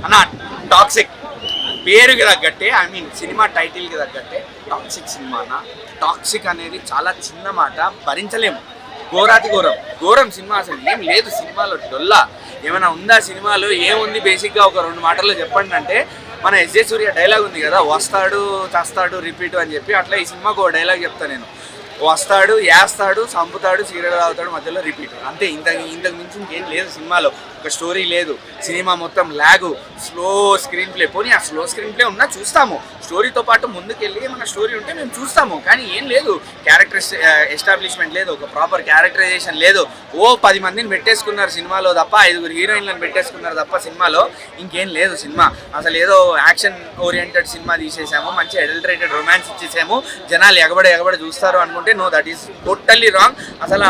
అన్న టాక్సిక్ పేరుకి తగ్గట్టే, ఐ మీన్ సినిమా టైటిల్కి తగ్గట్టే టాక్సిక్ సినిమా అన్న. టాక్సిక్ అనేది చాలా చిన్న మాట, భరించలేము. ఘోరాతి ఘోరం సినిమా. అసలు ఏం లేదు సినిమాలో, డొల్లా ఏమైనా ఉందా సినిమాలో? ఏముంది బేసిక్గా ఒక 2 మాటల్లో చెప్పండి అంటే, మన ఎస్జే సూర్య డైలాగ్ ఉంది కదా, వస్తాడు చస్తాడు రిపీట్ అని చెప్పి, అట్లా ఈ సినిమాకు ఒక డైలాగ్ చెప్తాను నేను. వస్తాడు, వేస్తాడు, చంపుతాడు, సిగరెట్ తాగుతాడు, మధ్యలో రిపీట్, అంతే. ఇంతకు మించి ఇంకేం లేదు సినిమాలో. ఒక స్టోరీ లేదు, సినిమా మొత్తం ల్యాగు, స్లో స్క్రీన్ ప్లే. పోనీ ఆ స్లో స్క్రీన్ ప్లే ఉన్నా చూస్తాము, స్టోరీతో పాటు ముందుకెళ్ళి ఏమైనా స్టోరీ ఉంటే మేము చూస్తాము. కానీ ఏం లేదు, క్యారెక్టర్ ఎస్టాబ్లిష్మెంట్ లేదు, ఒక ప్రాపర్ క్యారెక్టరైజేషన్ లేదు. 10 మందిని పెట్టేసుకున్నారు సినిమాలో తప్ప, 5 హీరోయిన్లను పెట్టేసుకున్నారు తప్ప సినిమాలో ఇంకేం లేదు సినిమా. అసలు ఏదో యాక్షన్ ఓరియంటెడ్ సినిమా తీసేసాము, మంచి అడల్టరేటెడ్ రొమాన్స్ ఇచ్చేసాము, జనాలు ఎగబడి చూస్తారు అనుకుంటే no, that is totally wrong. అసలు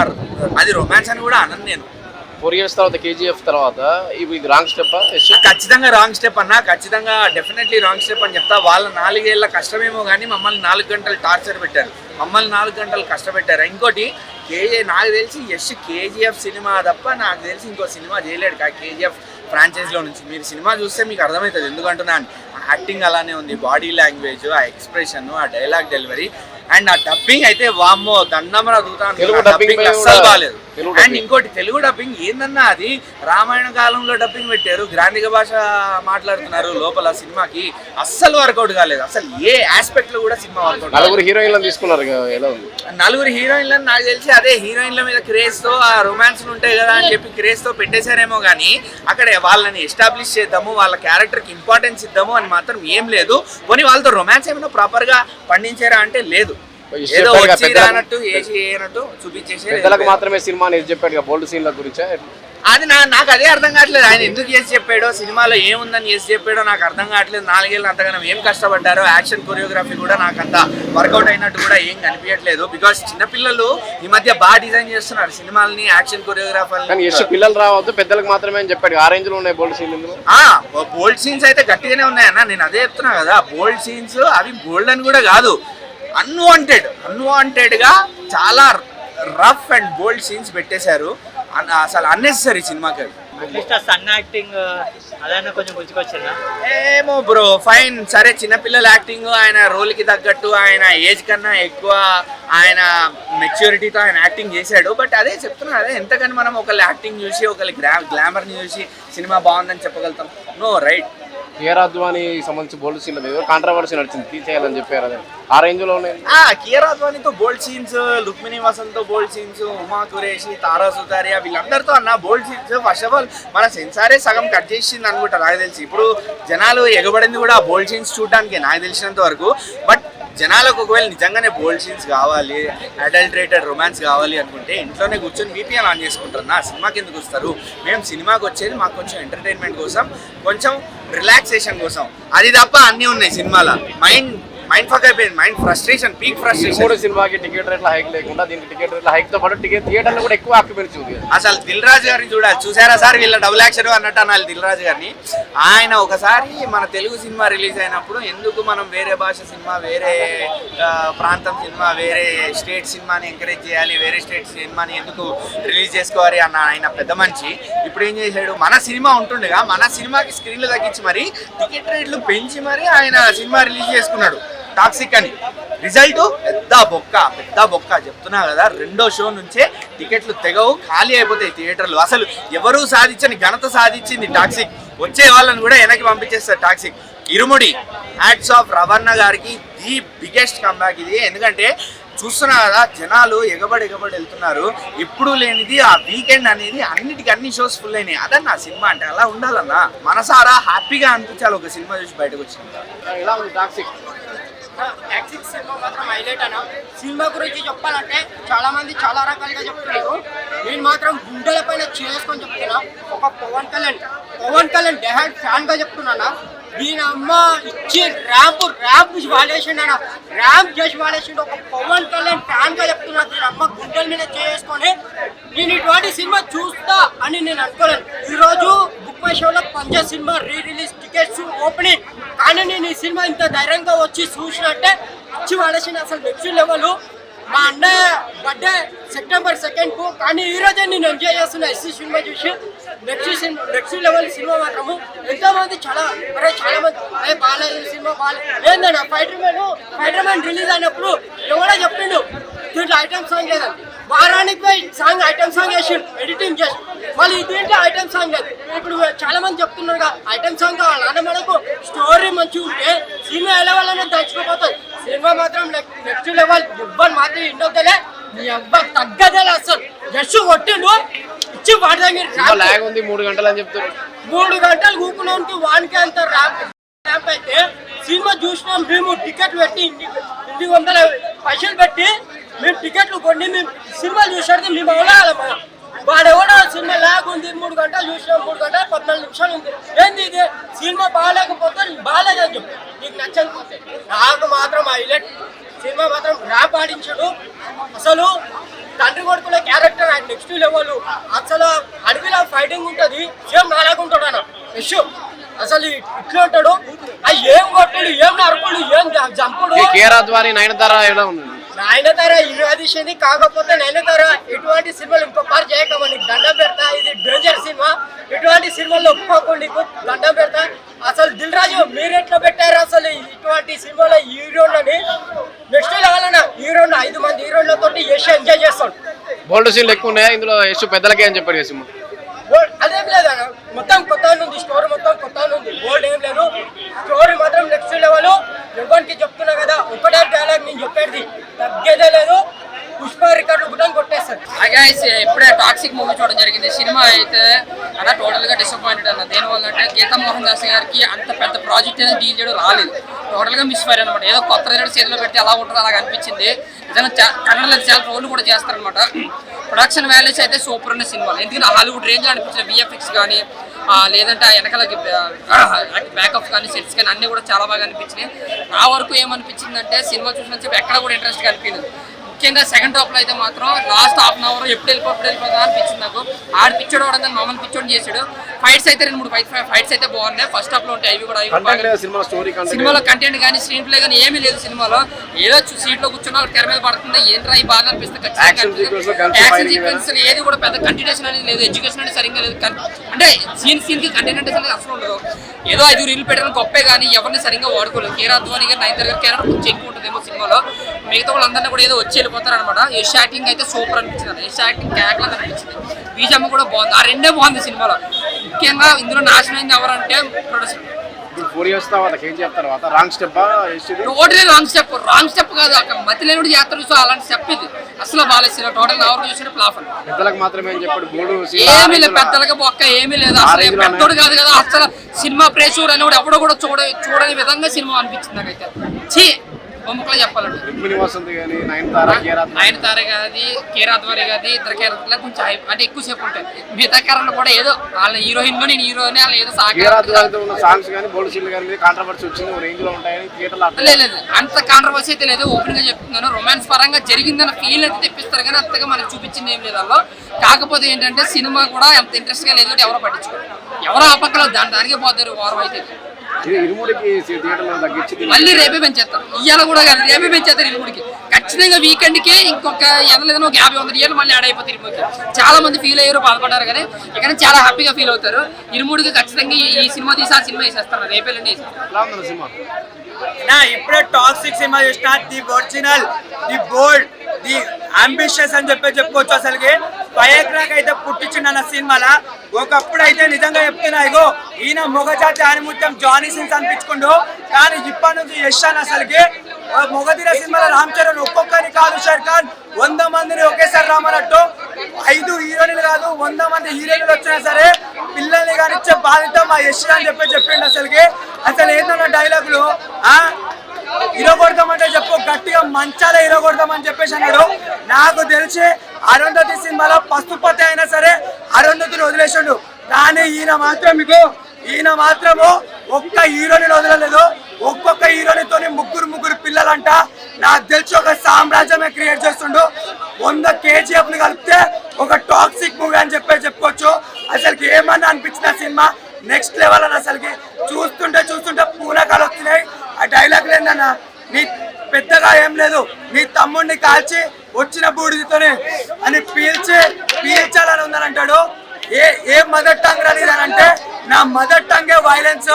అది రొమాన్స్ అని కూడా అనను నేను. 4 years తర్వాత కేజీఎఫ్ తర్వాత ఇది రాంగ్ స్టెప్? ఖచ్చితంగా రాంగ్ స్టెప్ అన్న, ఖచ్చితంగా డెఫినెట్లీ రాంగ్ స్టెప్ అని చెప్తా. వాళ్ళ 4 ఏళ్ళ కష్టమేమో కానీ మమ్మల్ని 4 గంటలు టార్చర్ పెట్టారు, మమ్మల్ని 4 గంటలు కష్టపెట్టారు. ఇంకోటి నాకు తెలిసి యష్ కేజీఎఫ్ సినిమా తప్ప నాకు తెలిసి ఇంకో సినిమా చేయలేడు కేజీఎఫ్ ఫ్రాంచైజీలో నుంచి. మీరు సినిమా చూస్తే మీకు అర్థమవుతుంది ఎందుకంటున్నాను. యాక్టింగ్ అలానే ఉంది, బాడీ లాంగ్వేజ్, ఆ ఎక్స్ప్రెషన్, ఆ డైలాగ్ డెలివరీ అండ్ ఆ డబ్బింగ్ అయితే వామ్మో దండంరా దూతాను, డబ్బింగ్ అస్సలు బాగాలేదు. అండ్ ఇంకోటి తెలుగు డబ్బింగ్ ఏందన్నా, అది రామాయణ కాలంలో డబ్బింగ్ పెట్టారు, గ్రాంధిక భాష మాట్లాడుతున్నారు లోపల. సినిమాకి అస్సలు వర్కౌట్ కాలేదు, అసలు ఏ ఆస్పెక్ట్ లో కూడా సినిమా వర్కౌట్. 4 హీరోయిన్లను తీసుకున్నారు, ఎలా ఉంది? 4 హీరోయిన్లను నాకు తెలిసి అదే హీరోయిన్ల మీద క్రేజ్ తో, ఆ రొమాన్స్ ఉంటాయి కదా అని చెప్పి క్రేజ్ తో పెట్టేశారేమో కానీ అక్కడ వాళ్ళని ఎస్టాబ్లిష్ చేద్దాము, వాళ్ళ క్యారెక్టర్ కి ఇంపార్టెన్స్ ఇద్దాము అని మాత్రం ఏం లేదు. పోనీ వాళ్ళతో రొమాన్స్ ఏమైనా ప్రాపర్ గా పండించారా అంటే లేదు, ఏదో వచ్చి రానట్టు ఏసి ఏనట్టు చూపించేసి. పెద్దలకు మాత్రమే సినిమా అని చెప్పాడు బోల్డ్ సీన్ల గురించి. అది నాకు అదే అర్థం కావట్లేదు, ఆయన ఎందుకు చేసి చెప్పాడో, సినిమాలో ఏముందని చేసి చెప్పాడో నాకు అర్థం కావట్లేదు. 4 ఏళ్ళు అంతగానో ఏం కష్టపడ్డారో, యాక్షన్ కొరియోగ్రఫీ కూడా నాకు అంత వర్కౌట్ అయినట్టు కూడా ఏం కనిపించట్లేదు. బికాస్ చిన్నపిల్లలు ఈ మధ్య బాగా డిజైన్ చేస్తున్నారు సినిమాలని, యాక్షన్ కొరియోగ్రాఫర్. పిల్లలు రావద్దు, పెద్దలకు మాత్రమే అని చెప్పాడు. ఆ రేంజ్ లో ఉన్నాయి బోల్డ్ సీన్లు. బోల్డ్ సీన్స్ అయితే గట్టిగానే ఉన్నాయన్న, నేను అదే చెప్తున్నా కదా. బోల్డ్ సీన్స్ అవి బోల్డ్ అని కూడా కాదు, అన్వాంటెడ్ గా చాలా రఫ్ అండ్ బోల్డ్ సీన్స్ పెట్టేశారు. అసలు అన్నెసరీ సినిమాకి. ఏమో బ్రో, ఫైన్ సరే, చిన్నపిల్లల యాక్టింగ్, ఆయన రోల్ కి తగ్గట్టు, ఆయన ఏజ్ కన్నా ఎక్కువ ఆయన మెచ్యూరిటీతో ఆయన యాక్టింగ్ చేశాడు. బట్ అదే చెప్తున్నా, అదే ఎంతకని మనం ఒకళ్ళ యాక్టింగ్ చూసి, ఒకళ్ళ గ్లామర్ని చూసి సినిమా బాగుందని చెప్పగలుగుతాం? No, right. కియారా అద్వానీ సంబంధించి బోల్డ్ సీన్ల మీద కాంట్రవర్సీ నడిచింది, తీసేయాలని చెప్పారు. అదే ఆ రేంజ్ లో ఉన్నాయి. కియారా అద్వానీతో బోల్డ్ సీన్స్, రుక్మిణి వసంత్తో బోల్డ్ సీన్స్, ఉమా కురేషి, తారా సుతారియా, వీళ్ళందరితో అన్న bold scenes. First of all మన సెన్సారే సగం కట్ చేసింది అనుకుంటా నాకు తెలిసి. ఇప్పుడు జనాలు ఎగబడింది కూడా బోల్డ్ సీన్స్ చూడడానికి నాకు తెలిసినంత వరకు. బట్ జనాలకు ఒకవేళ నిజంగానే బోల్డ్ సీన్స్ కావాలి, అడల్టరేటెడ్ రొమాన్స్ కావాలి అనుకుంటే ఇంట్లోనే కూర్చొని VPN ఆన్ చేసుకుంటారు. నా సినిమాకి ఎందుకు వస్తారు? మేము సినిమాకి వచ్చేది మాకు కొంచెం ఎంటర్టైన్మెంట్ కోసం, కొంచెం రిలాక్సేషన్ కోసం, అది తప్ప అన్నీ ఉన్నాయి సినిమాలో. మైండ్ ఫక్ అయిపోయింది, మైండ్ ఫ్రస్ట్రేషన్, పీక్ ఫ్రస్ట్రేషన్. సినిమాకి టికెట్ రేట్ల హైక్ లేకుండా దీనికి టికెట్ రేట్ల హైక్ తో పాటు థియేటర్లు కూడా ఎక్కువ ఆక్యుపెన్సీ ఉంది. అసలు దిల్ రాజు గారిని చూసారా సార్, వీళ్ళ డబుల్ యాక్షన్ అన్నట్టు అనాలి దిల్ రాజు గారిని. ఆయన ఒకసారి మన తెలుగు సినిమా రిలీజ్ అయినప్పుడు ఎందుకు మనం వేరే భాష సినిమా, వేరే ప్రాంతం సినిమా, వేరే స్టేట్ సినిమాని ఎంకరేజ్ చేయాలి, వేరే స్టేట్ సినిమాని ఎందుకు రిలీజ్ చేసుకోవాలి అన్న ఆయన పెద్ద మనిషి ఇప్పుడు ఏం చేశాడు, మన సినిమా ఉంటుండగా మన సినిమాకి స్క్రీన్లు తగ్గించి మరి టికెట్ రేట్లు పెంచి మరి ఆయన సినిమా రిలీజ్ చేసుకున్నాడు టాక్సిక్ అని. రిజల్ట్ పెద్ద బొక్క చెప్తున్నా కదా. 2వ షో నుంచే టికెట్లు తెగవు, ఖాళీ అయిపోతాయి థియేటర్లు. అసలు ఎవరూ సాధించని ఘనత సాధించింది టాక్సిక్. వచ్చే వాళ్ళని కూడా వెనక్కి పంపించేస్తారు టాక్సిక్. ఇరుముడి హ్యాట్స్ ఆఫ్ రవణ గారికి, ది బిగ్గెస్ట్ కంబ్యాక్ ఇది. ఎందుకంటే చూస్తున్నా కదా, జనాలు ఎగబడి వెళ్తున్నారు. ఇప్పుడు లేనిది ఆ వీకెండ్ అనేది అన్ని షోస్ ఫుల్ అయినాయి. అదన్నా సినిమా అంటే, అలా ఉండాలన్నా. మనసారా హ్యాపీగా అనిపించాలి ఒక సినిమా చూసి బయటకు వచ్చిన. ఎలా ఉంది టాక్సిక్? టాక్సిక్ సినిమా మాత్రం హైలైట్ అన్న. సినిమా గురించి చెప్పాలంటే చాలా మంది చాలా రకాలుగా చెప్తున్నారు, నేను మాత్రం గుండెల పైన చేసుకొని చెప్తున్నా. ఒక పవన్ కళ్యాణ్ డెహాడ్ ఫ్యాన్ గా చెప్తున్నా. దీని అమ్మ ఇచ్చి ర్యాంప్ వాడేసిండు అన్న, ర్యాంప్ చేసి వాడేసిండు. ఒక పవన్ కళ్యాణ్ ఫ్యాన్ గా చెప్తున్నా. దీని అమ్మ గుండెల మీద చేసుకొని నేను ఇటువంటి సినిమా చూస్తా అని నేను అనుకోలేను. ఈరోజు బుక్ మై షోలో పంజా సినిమా రిలీజ్ టికెట్స్ ఓపెనింగ్, కానీ నేను ఈ సినిమా ఇంత ధైర్యంగా వచ్చి చూసినట్టే ఇచ్చి వాడేసిండు. అసలు నెక్స్ట్ లెవెల్ మా అన్నయ్య బర్త్డే సెప్టెంబర్ 2కు, కానీ ఈ రోజే నేను ఎంజాయ్ చేస్తున్నా ఎస్సీ సినిమా చూసి. నెక్స్ట్ లెవెల్ సినిమా మాత్రము ఎంతో మంది చాలా మంది అదే బాగాలేదు సినిమా బాగాలేదు ఏందన్నా. ఫైటర్ మ్యాన్ రిలీజ్ అయినప్పుడు ఎవడో చెప్పిండు దీంట్లో ఐటమ్ సాంగ్ లేదని. వారానికి పోయి సాంగ్ ఐటమ్ సాంగ్ వేసి ఎడిటింగ్ చేసి మళ్ళీ దీంట్లో ఐటమ్ సాంగ్ లేదు. ఇప్పుడు చాలా మంది చెప్తున్నారు ఐటమ్ సాంగ్ కావాలి. మనకు స్టోరీ మంచిగా ఉంటే సినిమా ఎలా వాళ్ళనే దర్చుకోపోతుంది. సినిమా మాత్రం నెక్స్ట్ లెవెల్ ఇవ్వని మాత్రం ఇండొద్దలే నీ అబ్బాయి తగ్గదేలే. అసలు జస్ట్ కొట్టిండు ఇచ్చి వాడి దగ్గర ఉంది 3 గంటలు అని చెప్తారు. 3 గంటలు కూకున్నానికి వానికి అంత ర్యాంప్ అయితే సినిమా చూసినాం మేము. టికెట్లు పెట్టి ఇంటికి వందల పైసలు పెట్టి మేము టికెట్లు కొన్ని మేము సినిమా చూసేది మేము అవలాలమ్మా. వాడెవడో సినిమా లాగుంది 3 గంటలు చూసినాం. 3 గంటల 14 నిమిషాలు ఉంది. ఏంది ఇది సినిమా బాగాలేకపోతే బాగాలేదని చెప్పి నీకు నచ్చకపోతే. నాకు మాత్రం హైలైట్ సినిమా మాత్రం ర్యాప్ ఆడించాడు. అసలు తండ్రి కొడుకునే క్యారెక్టర్ ఆయన నెక్స్ట్ లెవెల్. అసలు అడవిలో ఫైటింగ్ ఉంటుంది సేమ్ నాలాగుంటాడు అన్న యశ్. అసలు ఇట్లా ఉంటాడు. ఏం కొట్టాడు, ఏం నరకుడు, ఏం జంపుడు. నయనతార హీరో తీసింది. కాకపోతే నయనతార ఇటువంటి సినిమాలు ఇంకొకసారి చేయకమని నీకు దండం పెడతా. ఇది డేంజర్ సినిమా. ఇటువంటి సినిమాల్లో ఒప్పుకోకుండా నీకు దండం పెడతా. అసలు దిల్ రాజు మీరు ఎట్లా పెట్టారు అసలు ఇటువంటి సినిమాలో హీరోలని? నెక్స్ట్ లెవెల్ హీరోలు 5 మంది హీరోలతో యశ్ ఎంజాయ్ చేస్తాడు. బోల్డ్ సీన్లు ఎక్కువ ఉన్నాయి ఇందులో. యశ్ పెద్దలకే అని చెప్పాడు సినిమా. అదేం లేదు అన్న, మొత్తం కొత్త ఉంది. స్టోరీ మొత్తం కొత్త ఉంది. బోల్డ్ ఏం లేదు. స్టోరీ మాత్రం నెక్స్ట్ లెవెల్. ఎవరికి చెప్తున్నా కదా, ఒకటే డైలాగ్ నేను చెప్పేది తగ్గేదే లేదు. పుష్ప రికార్డు కూడా కొట్టేస్తారు. ఇప్పుడే టాక్సిక్ మూవీ చూడడం జరిగింది. సినిమా అయితే అలా టోటల్ గా డిసప్పాయింటెడ్ అన్న. దేనివల్ల అంటే గీతా మోహన్ దాస్ గారికి అంత పెద్ద ప్రాజెక్ట్ అనేది డీల్ చేయడం రాలేదు. టోటల్ గా మిస్ ఫైర్ అనమాట. ఏదో కొత్త రైడర్ చేతిలో పెట్టి అలా ఉంటుంది అలాగ అనిపించింది. నిజంగా కన్నడలో చాలా రోడ్లు కూడా చేస్తారనమాట. ప్రొడక్షన్ వాల్యూస్ అయితే సూపర్ ఉన్న సినిమాలు. ఎందుకంటే హాలీవుడ్ రేంజ్ అనిపించిన విఎఫ్ఎక్స్ కానీ లేదంటే వెనకాలకి బ్యాకప్ కానీ సెట్స్ కానీ అన్నీ కూడా చాలా బాగా అనిపించినాయి. నా వరకు ఏమనిపించిందంటే సినిమా చూసినప్పుడు ఎక్కడ కూడా ఇంట్రెస్ట్ అనిపించలేదు. ముఖ్యంగా సెకండ్ హాఫ్లో అయితే మాత్రం లాస్ట్ హాఫ్ అన్ అవర్ ఎప్పుడు వెళ్ళిపోతుందా అనిపించింది నాకు. ఆడు పిచ్చోడు అవడం మామూలు పిచ్చోడు చేసాడు. ఫైట్స్ అయితే 2-3 ఫైట్స్ అయితే బాగున్నాయి. ఫస్ట్ హాఫ్ లో ఉంటాయి అవి కూడా. సినిమాలో కంటెంట్ కానీ స్క్రీన్ ప్లే కానీ ఏమీ లేదు. సినిమాలో ఏదో సీట్ లో కూర్చున్నా తెర మీద పడుతుంది. ఏంట్రా ఈ బాగా అనిపిస్తుంది. యాక్షన్ సీక్వెన్స్ ఏది కూడా పెద్ద కంటిన్యూషన్ అనేది లేదు. ఎడ్యుకేషన్ అనేది సరిగ్గా లేదు. అంటే సీన్ కి కంటిన్యూషన్ అనేది అసలు ఉండదు. ఏదో 5 రీల్ పెట్టడం గొప్పే కానీ ఎవరిని సరిగ్గా వాడుకోలేదు. కేర్ అద్వానీ గారు 9th గారు కేరళ కొంచెం ఎక్కువ ఉంటుందేమో సినిమాలో. మిగతా వాళ్ళందరినీ కూడా ఏదో వచ్చి వెళ్ళిపోతారు అనమాట. యశ్ యాక్టింగ్ అయితే సూపర్ అనిపించింది. యశ్ యాక్టింగ్ క్యాక్లా అనిపించింది. బీజమ్మ కూడా బాగుంది. ఆ రెండే బాగుంది సినిమాలో. ముఖ్యంగా ఇందులో నాశనం అయింది ఎవరంటే ప్రొడ్యూసర్. 4 years తర్వాత wrong step. Totally wrong step కాదు. అక్కడ మతి లేనుడు చేస్తారు. సో అలాంటి స్టెప్ ఇది అసలు బాగాలేదు. టోటల్ ఎవరు చూసిన ఫ్లాప్ అని. పెద్దలకు మాత్రమే అని చెప్పాడు. ఏమీ లేదు పెద్దలకు ఒక్క ఏమీ లేదు. అసలు పెద్దోడు కాదు కదా. అసలు సినిమా ప్రేక్షకుడు అని కూడా ఎవడో కూడా చూడని విధంగా సినిమా అనిపించింది నాకైతే. చీ బొమ్మకలో చెప్పాలంటే నయనతార గాది కేర్ అద్వానీ గాది ఇద్దరు క్యారెక్టర్లు కొంచెం అంటే ఎక్కువసేపు ఉంటాయి. మిగతా క్యారెక్టర్లు కూడా ఏదో వాళ్ళ హీరోయిన్ లో నేను హీరోయిన్ వాళ్ళు ఏదో లేదు. అంత కాంట్రవర్సీ అయితే లేదు. ఓపెన్ గా చెప్తున్నాను. రొమాన్స్ పరంగా జరిగిందన్న ఫీల్ అయితే తెప్పిస్తారు కానీ అంతగా మనకు చూపించింది ఏం లేదు అలా. కాకపోతే ఏంటంటే సినిమా కూడా అంత ఇంట్రెస్ట్ గా లేదు. ఎవరో పట్టించుకోరు. ఎవరో ఆ పక్కన దానికే పోతారు. వారం అయితే మళ్ళీ రేపే పెంచేస్తారు. ఇవాళ కూడా కాదు రేపే పెంచేస్తారు. ఇరుముడికి ఖచ్చితంగా వీకెండ్ కి ఇంకొక ఎదలేదనో 50-100 ఏళ్ళు మళ్ళీ యాడ్ అయిపోతారు. ఇరుముడికి చాలా మంది ఫీల్ అయ్యారు, బాధపడ్డారు. కానీ ఇక్కడ చాలా హ్యాపీగా ఫీల్ అవుతారు. ఇరుముడికి ఖచ్చితంగా ఈ సినిమా తీసి ఆ సినిమా వేసేస్తారు. రేపేళ్ళండి ఇప్పుడే టాక్సిక్ సినిమా చూసిన. The original, the bold, the ambitious అని చెప్పుకోవచ్చు. అసలుకి ఫైర్ అయితే పుట్టించిండు అన్న సినిమాలో. ఒకప్పుడు అయితే నిజంగా చెప్తున్నా ఇగో ఈయన మొగజాతి ఆనిముత్యం జానీ సిన్స్ అనిపించుకుండు. కానీ ఇప్పటి నుంచి యశ్ అని అసలుకి మొగధీర సినిమాలో రామ్ చరణ్ ఒక్కొక్కరిని కాదు షేర్ ఖాన్ 100 మందిని ఒకేసారి రామన్నట్టు 5 హీరోయిన్లు కాదు 100 మంది హీరోయిన్లు వచ్చినా సరే పిల్లల్ని కానీ ఇచ్చే బాధ్యత మా యశ్ అని చెప్పిండు. అసలుకి అసలు ఏంటన్న డైలాగులు హీరో కొడతామంటే చెప్పు గట్టిగా మంచాలే హీరో కొడతామని చెప్పేసి అన్నాడు. నాకు తెలిసి అరుంధతి సినిమాలో పస్తుపతి అయినా సరే అరుంధతిని వదిలేసాడు. కానీ ఈయన మాత్రము ఒక్క హీరోని వదలలేదు. ఒక్కొక్క హీరోనితో ముగ్గురు పిల్లలంట. నాకు తెలిసి ఒక సామ్రాజ్యమే క్రియేట్ చేస్తుండు. 100 KGF కలిపితే ఒక టాక్సిక్ మూవీ అని చెప్పుకోవచ్చు. అసలుకి ఏమన్నా అనిపించిన సినిమా నెక్స్ట్ లెవెల్ అని. అసలుకి చూస్తుంటే పూనకాలు వస్తున్నాయి. ఆ డైలాగ్ లేదన్నా నీ పెద్దగా ఏం లేదు, నీ తమ్ముడిని కాల్చి వచ్చిన బూడిదతోనే అని పీల్చాలని ఉందని అంటాడు. ఏ మదర్ టంగ్ అని అంటే నా మదర్ టంగే violence,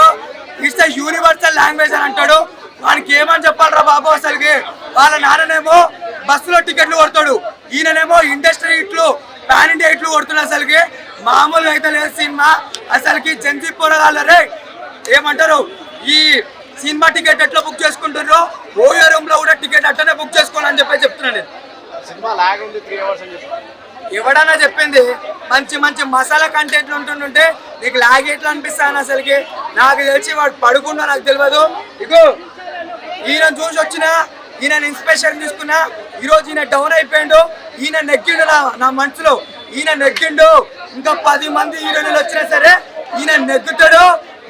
it's a universal language అని అంటాడు. వానికి ఏమని చెప్పాలరా బాబు అసలుకి. వాళ్ళ నాన్ననేమో బస్సులో టికెట్లు కొడతాడు, ఈయననేమో ఇండస్ట్రీ ఇట్లు పాన్ ఇండియా ఇట్లు కొడుతున్నాడు. అసలుకి మామూలుగా అయితే లేదు సినిమా. అసలుకి జంజీ పోరగాళ్ళరే ఏమంటారు, ఈ సినిమా టికెట్ ఎట్లా బుక్ చేసుకుంటారో ఓయో రూమ్ లో కూడా టికెట్ అట్లనే బుక్ చేసుకోవాలని చెప్తున్నాను నేను. సినిమా లాగ్ ఉంది 3 hours అని చెప్పి ఎవడన్నా చెప్పింది. మంచి మంచి మసాలా కంటెంట్లు ఉంటుంటే నీకు లాగ్ ఎట్లా అనిపిస్తాను అసలుకి. నాకు తెలిసి వాడు పడుకున్నా నాకు తెలియదు. ఇగో ఈయన చూసి వచ్చిన, ఈయన ఇన్స్పిరేషన్ తీసుకున్నా. ఈరోజు ఈయన డౌన్ అయిపోయిండు, ఈయన నెగ్గిండు నా మనసులో. ఈయన నెగ్గిండు, ఇంకా 10 మంది హీరోయిన్లు వచ్చినా సరే ఈయన నెగ్గుతాడు,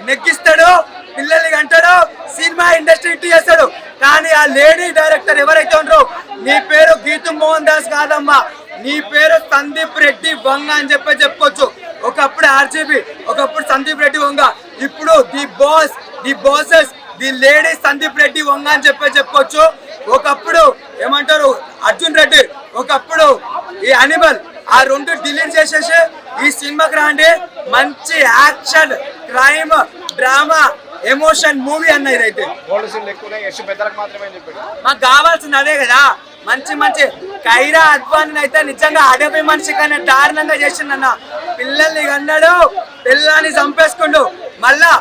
నెగ్గిస్తాడు, పిల్లల్ని అంటాడు, సినిమా ఇండస్ట్రీ ఇటు చేస్తాడు. కానీ ఆ లేడీ డైరెక్టర్ ఎవరైతే ఉన్నారో, నీ పేరు గీతు మోహన్ దాస్ కాదమ్మా, నీ పేరు సందీప్ రెడ్డి వంగ అని చెప్పుకోవచ్చు. ఒకప్పుడు ఆర్జీబీ, ఒకప్పుడు సందీప్ రెడ్డి వంగ, ఇప్పుడు the bosses the lady Sandeep Reddy Vanga అని చెప్పుకోవచ్చు. ఒకప్పుడు ఏమంటారు అర్జున్ రెడ్డి, ఒకప్పుడు ఈ అనిమల్. ఆ 2 డిలీట్ చేసేసి ఈ సినిమాకి రాండి. మంచి action, crime, drama, emotion movie అన్న ఇదైతే. బోల్డ్ సీన్లు ఎక్కువ యశ్ పెద్దలకు మాత్రమే అని చెప్పాడు. మాకు కావాల్సింది అదే కదా, మంచి కైరా అద్వాని అయితే నిజంగా అడవి మనిషి కన్నా దారుణంగా చేసిండన్న. పిల్లల్ని కన్నాడు, పిల్లని చంపేసుకుండు. మళ్ళా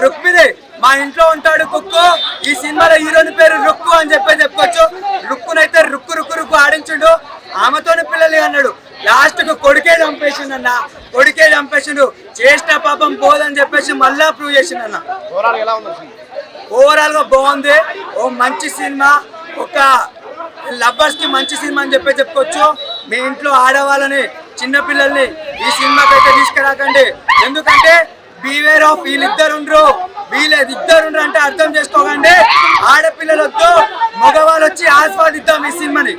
రుక్మిది మా ఇంట్లో ఉంటాడు కుక్కు, ఈ సినిమాలో హీరోని పేరు రుక్కు అని చెప్పుకోవచ్చు. రుక్కునైతే రుక్కు ఆడించుండు, ఆమెతోనే పిల్లల్ని అన్నాడు. లాస్ట్ కు కొడుకే చంపేసిండు. చేసిన పాపం పోదని చెప్పేసి మళ్ళా ప్రూవ్ చేసిండన్న. ఓవరాల్ గా బాగుంది. ఓ మంచి సినిమా, ఒక లవర్స్ కి మంచి సినిమా అని చెప్పుకోవచ్చు. మీ ఇంట్లో ఆడవాళ్ళని, చిన్నపిల్లల్ని ఈ సినిమాకి అయితే తీసుకురాకండి. ఎందుకంటే బీవేర్ ఆఫ్ వీళ్ళిద్దరు అంటే అర్థం చేసుకోకండి. ఆడపిల్లలతో మగవాళ్ళు వచ్చి ఆస్వాదిద్దాం ఈ సినిమాని.